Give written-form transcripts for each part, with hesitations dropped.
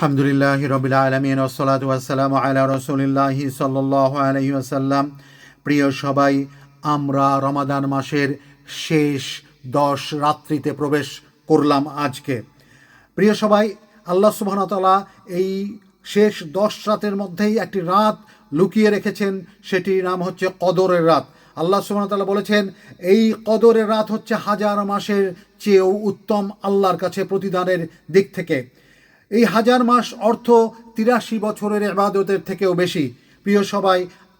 আলহামদুলিল্লাহি রাব্বিল আলামিন ওয়াসসালাতু ওয়াসসালামু আলা রাসূলিল্লাহি সাল্লাল্লাহু আলাইহি ওয়াসাল্লাম। প্রিয় সবাই, আমরা রমাদান মাসের শেষ 10 রাত্রিতে প্রবেশ করলাম আজকে। প্রিয় সবাই, আল্লাহ সুবহানাহু ওয়া তাআলা এই শেষ 10 রাতের মধ্যেই একটি রাত লুকিয়ে রেখেছেন, সেটির নাম হচ্ছে কদরের রাত। আল্লাহ সুবহানাহু ওয়া তাআলা বলেছেন, এই কদরের রাত হচ্ছে হাজার মাসের চেয়েও উত্তম আল্লাহর কাছে প্রতিদানের দিক থেকে। এই হাজার মাস অর্থ 83 বছরের ইবাদতের থেকেও বেশি। প্রিয় সবাই,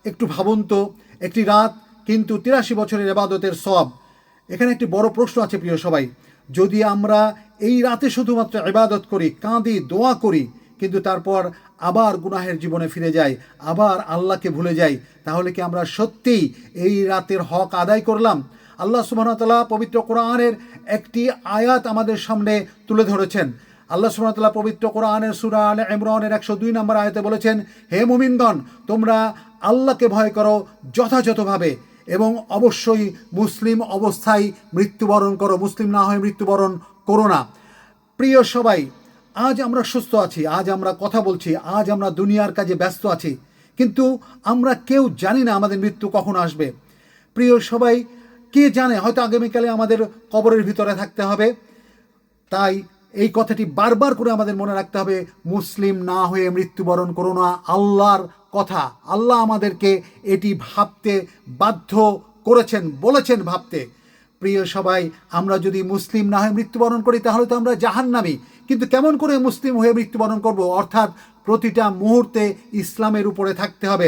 একটু ভাবুন তো, একটি রাত কিন্তু 83 বছরের ইবাদতের সওয়াব। এখানে একটি বড় প্রশ্ন আছে প্রিয় সবাই, যদি আমরা এই রাতে শুধুমাত্র ইবাদত করি, কাঁদি, দোয়া করি, কিন্তু তারপর আবার গুনাহের জীবনে ফিরে যাই, আবার আল্লাহকে ভুলে যাই, তাহলে কি আমরা সত্যিই এই রাতের হক আদায় করলাম? আল্লাহ সুবহানাহু ওয়া তাআলা পবিত্র কোরআনের একটি আয়াত আমাদের সামনে তুলে ধরেছেন। আল্লাহ সুবহানাহু ওয়া তাআলা পবিত্র কোরআনের সূরা আলে ইমরানের 102 নম্বর আয়াতে বলেছেন, হে মুমিনগণ, তোমরা আল্লাহকে ভয় করো যথাযথভাবে এবং অবশ্যই মুসলিম অবস্থায় মৃত্যুবরণ করো, মুসলিম না হয়ে মৃত্যুবরণ করো না। প্রিয় সবাই, আজ আমরা সুস্থ আছি, আজ আমরা কথা বলছি, আজ আমরা দুনিয়ার কাজে ব্যস্ত আছি, কিন্তু আমরা কেউ জানি না আমাদের মৃত্যু কখন আসবে। প্রিয় সবাই, কে জানে, হয়তো আগামীকালে আমাদের কবরের ভিতরে থাকতে হবে। তাই এই কথাটি বারবার করে আমাদের মনে রাখতে হবে, মুসলিম না হয়ে মৃত্যুবরণ করো না, আল্লাহর কথা। আল্লাহ আমাদেরকে এটি ভাবতে বাধ্য করেছেন, বলেছেন ভাবতে। প্রিয় সবাই, আমরা যদি মুসলিম না হয়ে মৃত্যুবরণ করি তাহলে তো আমরা জাহান্নামী। কিন্তু কেমন করে মুসলিম হয়ে মৃত্যুবরণ করব? অর্থাৎ প্রতিটা মুহূর্তে ইসলামের উপরে থাকতে হবে।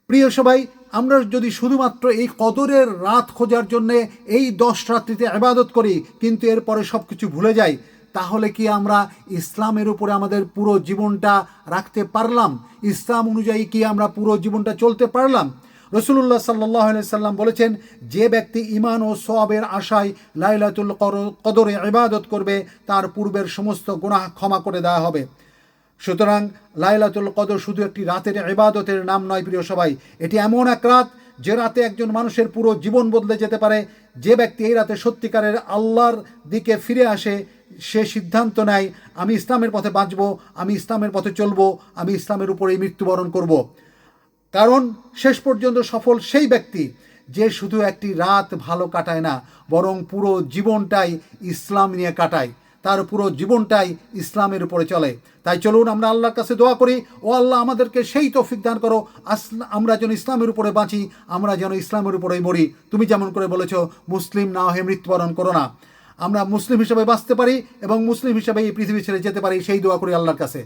প্রিয় সবাই, আমরা যদি শুধুমাত্র এই কদরের রাত খোঁজার জন্যে এই 10 রাত্রিতে ইবাদত করি, কিন্তু এরপরে সব কিছু ভুলে যাই, তাহলে কি আমরা ইসলামের উপরে আমাদের পুরো জীবনটা রাখতে পারলাম? ইসলাম অনুযায়ী কি আমরা পুরো জীবনটা চলতে পারলাম? রাসূলুল্লাহ সাল্লাল্লাহু আলাইহি সাল্লাম বলেছেন, যে ব্যক্তি ঈমান ও সওয়াবের আশায় লাইলাতুল কদরে ইবাদত করবে, তার পূর্বের সমস্ত গুনাহ ক্ষমা করে দেওয়া হবে। সুতরাং লাইলাতুল কদর শুধু একটি রাতের ইবাদতের নাম নয় প্রিয় সবাই, এটি এমন এক রাত যে রাতে একজন মানুষের পুরো জীবন বদলে যেতে পারে। যে ব্যক্তি এই রাতে সত্যিকারের আল্লাহর দিকে ফিরে আসে, সে সিদ্ধান্ত নেয়, আমি ইসলামের পথে বাঁচব, আমি ইসলামের পথে চলব, আমি ইসলামের উপরেই মৃত্যুবরণ করব। কারণ শেষ পর্যন্ত সফল সেই ব্যক্তি যে শুধু একটি রাত ভালো কাটায় না, বরং পুরো জীবনটাই ইসলাম নিয়ে কাটায়, তার পুরো জীবনটাই ইসলামের উপরে চলে। তাই চলুন আমরা আল্লাহর কাছে দোয়া করি, ও আল্লাহ আমাদেরকে সেই তৌফিক দান করো, আমরা যেন ইসলামের উপরে বাঁচি, আমরা যেন ইসলামের উপরেই মরি। তুমি যেমন করে বলেছ, মুসলিম না হয়ে মৃত্যুবরণ করো না। আমরা মুসলিম হিসেবে বাঁচতে পারি এবং মুসলিম হিসেবে এই পৃথিবী ছেড়ে যেতে পারি, সেই দোয়া করি আল্লাহর কাছে।